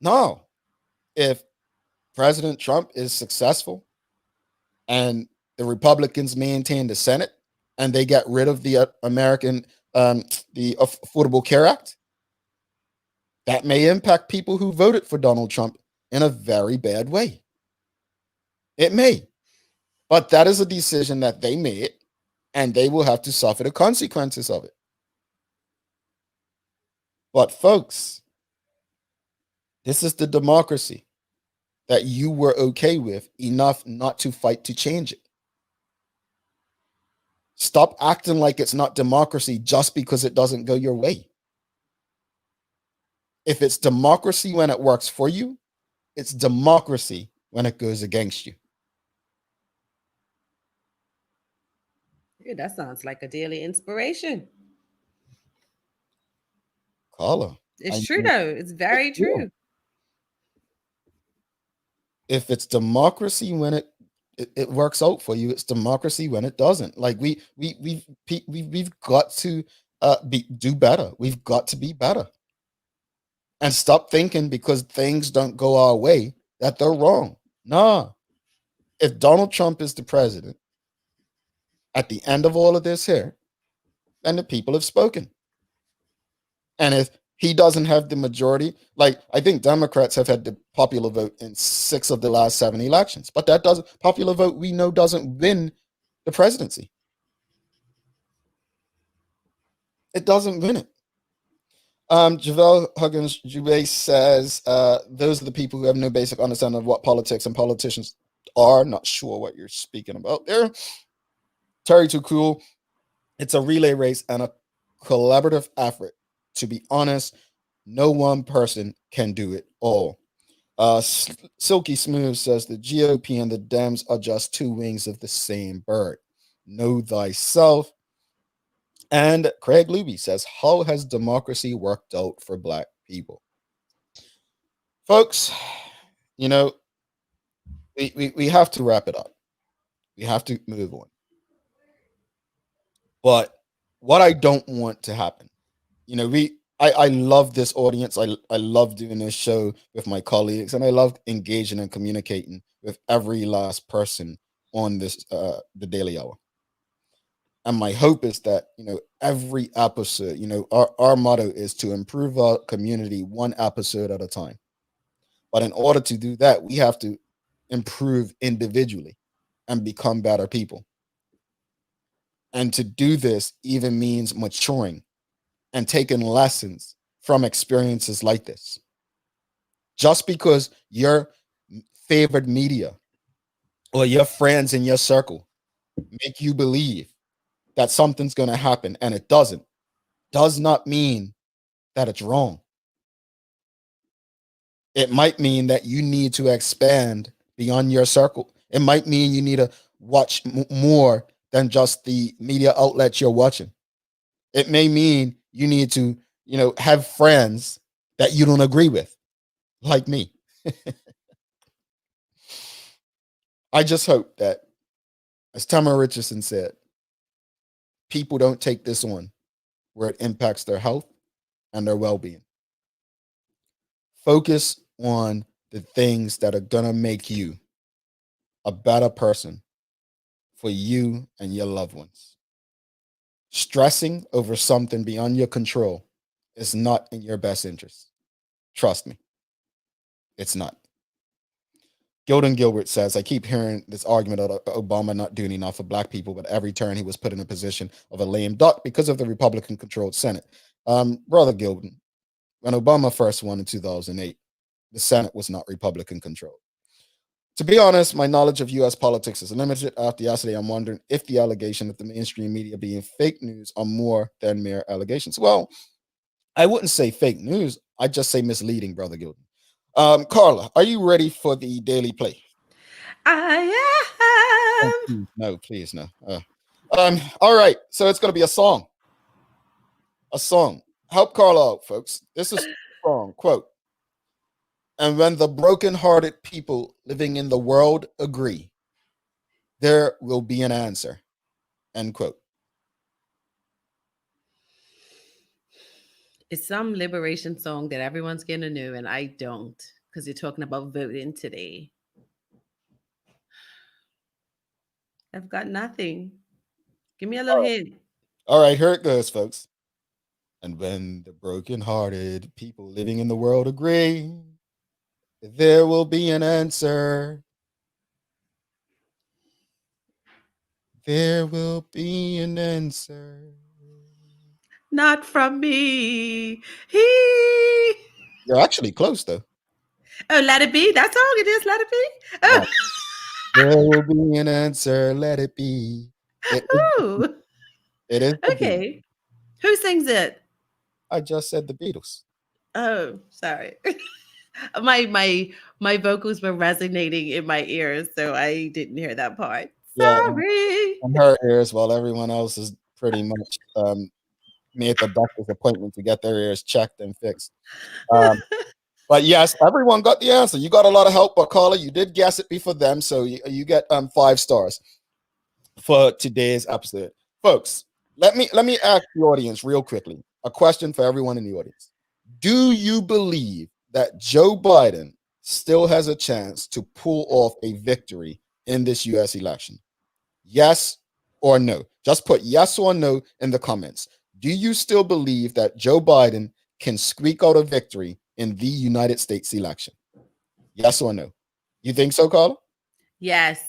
Now, if President Trump is successful and the Republicans maintain the Senate and they get rid of the the Affordable Care Act, that may impact people who voted for Donald Trump in a very bad way. It may, but that is a decision that they made and they will have to suffer the consequences of it. But folks, this is the democracy. that you were okay with enough not to fight to change it. Stop acting like it's not democracy just because it doesn't go your way. If it's democracy when it works for you, it's democracy when it goes against you. Yeah, that sounds like a daily inspiration. Carla, It's true though. It's very true. If it's democracy when it works out for you, it's democracy when it doesn't. Like we've got to do better. We've got to be better. And stop thinking because things don't go our way that they're wrong. Nah. If Donald Trump is the president at the end of all of this here, then the people have spoken. And if he doesn't have the majority, like I think Democrats have had the popular vote in 6 of the last 7 elections, but that doesn't, popular vote we know doesn't win the presidency. It doesn't win it. Javel Huggins Jubei says, those are the people who have no basic understanding of what politics and politicians are. Not sure what you're speaking about there. Terry Too Cool, it's a relay race and a collaborative effort. To be honest, no one person can do it all. Silky Smooth says the GOP and the Dems are just two wings of the same bird. Know thyself. And Craig Luby says, how has democracy worked out for Black people? Folks, you know, we have to wrap it up. We have to move on. But what I don't want to happen, you know, I love this audience. I love doing this show with my colleagues, and I love engaging and communicating with every last person on this the Daily Hour. And my hope is that, you know, every episode, you know, our motto is to improve our community one episode at a time. But in order to do that, we have to improve individually and become better people. And to do this even means maturing and taking lessons from experiences like this. Just because your favorite media or your friends in your circle make you believe that something's going to happen and it doesn't, does not mean that it's wrong. It might mean that you need to expand beyond your circle. It might mean you need to watch more than just the media outlets you're watching. It may mean you need to, you know, have friends that you don't agree with, like me. I just hope that, as Tamara Richardson said, people don't take this on where it impacts their health and their well-being. Focus on the things that are going to make you a better person for you and your loved ones. Stressing over something beyond your control is not in your best interest. Trust me, it's not. Gilden Gilbert says, I keep hearing this argument about Obama not doing enough for Black people, but every turn he was put in a position of a lame duck because of the Republican-controlled Senate. Brother Gilden, when Obama first won in 2008, the Senate was not Republican-controlled. To be honest, my knowledge of U.S. politics is limited. After yesterday, I'm wondering if the allegation of the mainstream media being fake news are more than mere allegations. Well, I wouldn't say fake news. I'd just say misleading, Brother Gilden. Carla, are you ready for the daily play? I am. No, please, no. All right, so it's going to be a song. A song. Help Carla out, folks. This is a song, quote, and when the broken-hearted people living in the world agree, there will be an answer, end quote. It's some liberation song that everyone's gonna know, and I don't, because you're talking about voting today. I've got nothing. Give me a little hint. All right, here it goes, folks. And when the broken-hearted people living in the world agree, there will be an answer. There will be an answer. Not from me. You're actually close, though. Oh, let it be. That's all it is. Let it be. Oh, Right. There will be an answer. Let it be. ooh. It is the Beatles. Okay. Who sings it? I just said the Beatles. Oh, sorry. My vocals were resonating in my ears, so I didn't hear that part. Yeah, Sorry. on her ears, while everyone else is pretty much made the doctor's appointment to get their ears checked and fixed. Um, but yes, everyone got the answer. You got a lot of help, but Carla, you did guess it before them, so you get 5 stars for today's episode, folks. Let me ask the audience real quickly a question for everyone in the audience. Do you believe that Joe Biden still has a chance to pull off a victory in this U.S. election? Yes or no? Just put yes or no in the comments. Do you still believe that Joe Biden can squeak out a victory in the United States election? Yes or no? You think so, Carla? Yes.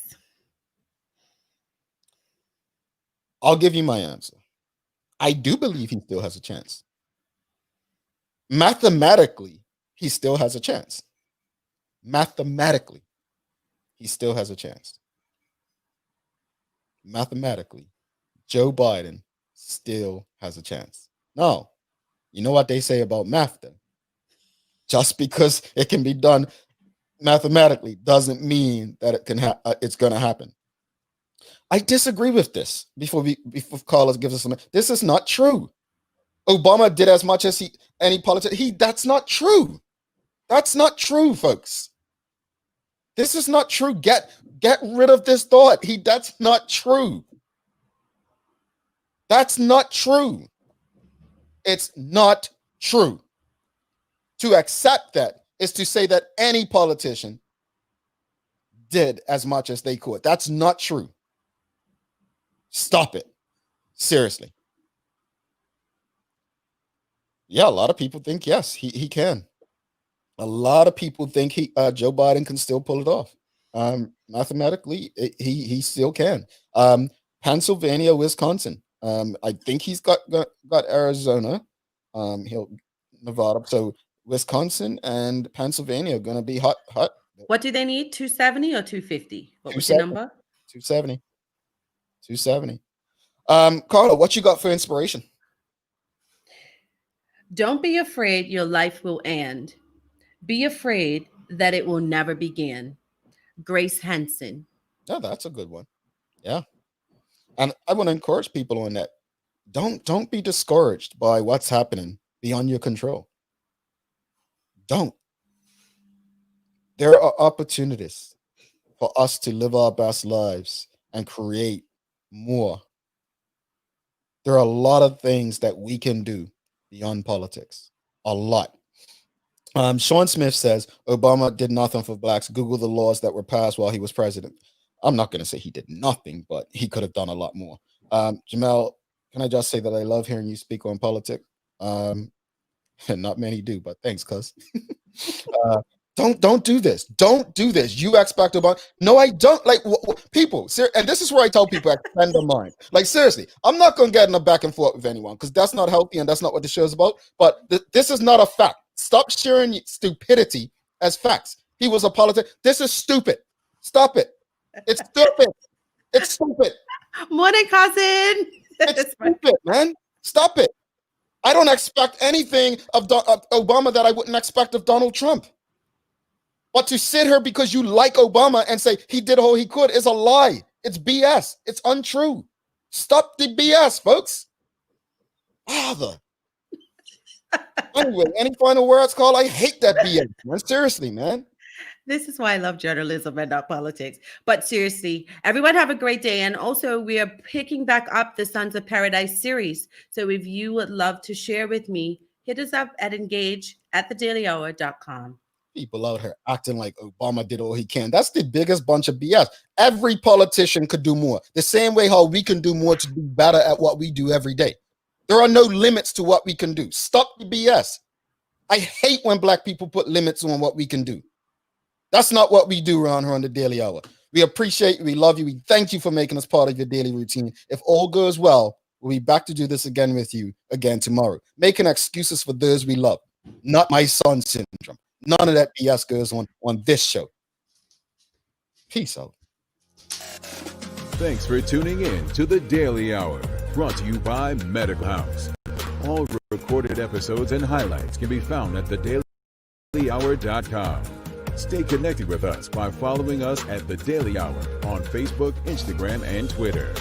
I'll give you my answer. I do believe he still has a chance. Mathematically, he still has a chance. Mathematically, he still has a chance. Mathematically, Joe Biden still has a chance. Now, you know what they say about math then? Just because it can be done mathematically doesn't mean that it's going to happen. I disagree with this. Before Carlos gives us some, this is not true. Obama did as much as any politician. That's not true. That's not true, folks. This is not true. Get rid of this thought. That's not true. That's not true. It's not true. To accept that is to say that any politician did as much as they could. That's not true. Stop it. Seriously. Yeah, a lot of people think yes, he can. A lot of people think Joe Biden can still pull it off. Mathematically, he still can. Pennsylvania, Wisconsin. I think he's got Arizona. He'll Nevada. So Wisconsin and Pennsylvania are going to be hot. What do they need? 270 or 250? What was 270. your number? 270. 270. Carla, what you got for inspiration? Don't be afraid your life will end. Be afraid that it will never begin. Grace Henson. Yeah, that's a good one. Yeah. And I want to encourage people on that. Don't be discouraged by what's happening beyond your control. Don't. There are opportunities for us to live our best lives and create more. There are a lot of things that we can do beyond politics. A lot. Sean Smith says Obama did nothing for blacks. Google the laws that were passed while he was president. I'm not going to say he did nothing, but he could have done a lot more. Jamel, can I just say that I love hearing you speak on politics? Not many do, but thanks, cuz. Don't do this. Don't do this. You expect Obama? No, I don't. Like people, and this is where I tell people expand their mind. Like seriously, I'm not going to get in a back and forth with anyone because that's not healthy and that's not what the show is about. But this is not a fact. Stop sharing stupidity as facts. He was a politician. This is stupid. Stop it. It's stupid. It's stupid. Morning, cousin. It's stupid, man. Stop it. I don't expect anything of Obama that I wouldn't expect of Donald Trump. But to sit here because you like Obama and say he did all he could is a lie. It's BS. It's untrue. Stop the BS, folks. Father. Anyway, any final words, Carl? I hate that BS, man. Seriously, man. This is why I love journalism and not politics. But seriously, everyone have a great day. And also, we are picking back up the Sons of Paradise series. So if you would love to share with me, hit us up at engage@thedailyhour.com. People out here acting like Obama did all he can. That's the biggest bunch of BS. Every politician could do more. The same way how we can do more to be better at what we do every day. There are no limits to what we can do. Stop the BS. I hate when black people put limits on what we can do. That's not what we do around here on the Daily Hour. We appreciate you. We love you. We thank you for making us part of your daily routine. If all goes well, we'll be back to do this again with you again tomorrow. Making excuses for those we love, not my son syndrome. None of that BS goes on this show. Peace out. Thanks for tuning in to the Daily Hour, brought to you by Medical House. All recorded episodes and highlights can be found at thedailyhour.com. Stay connected with us by following us at The Daily Hour on Facebook, Instagram, and Twitter.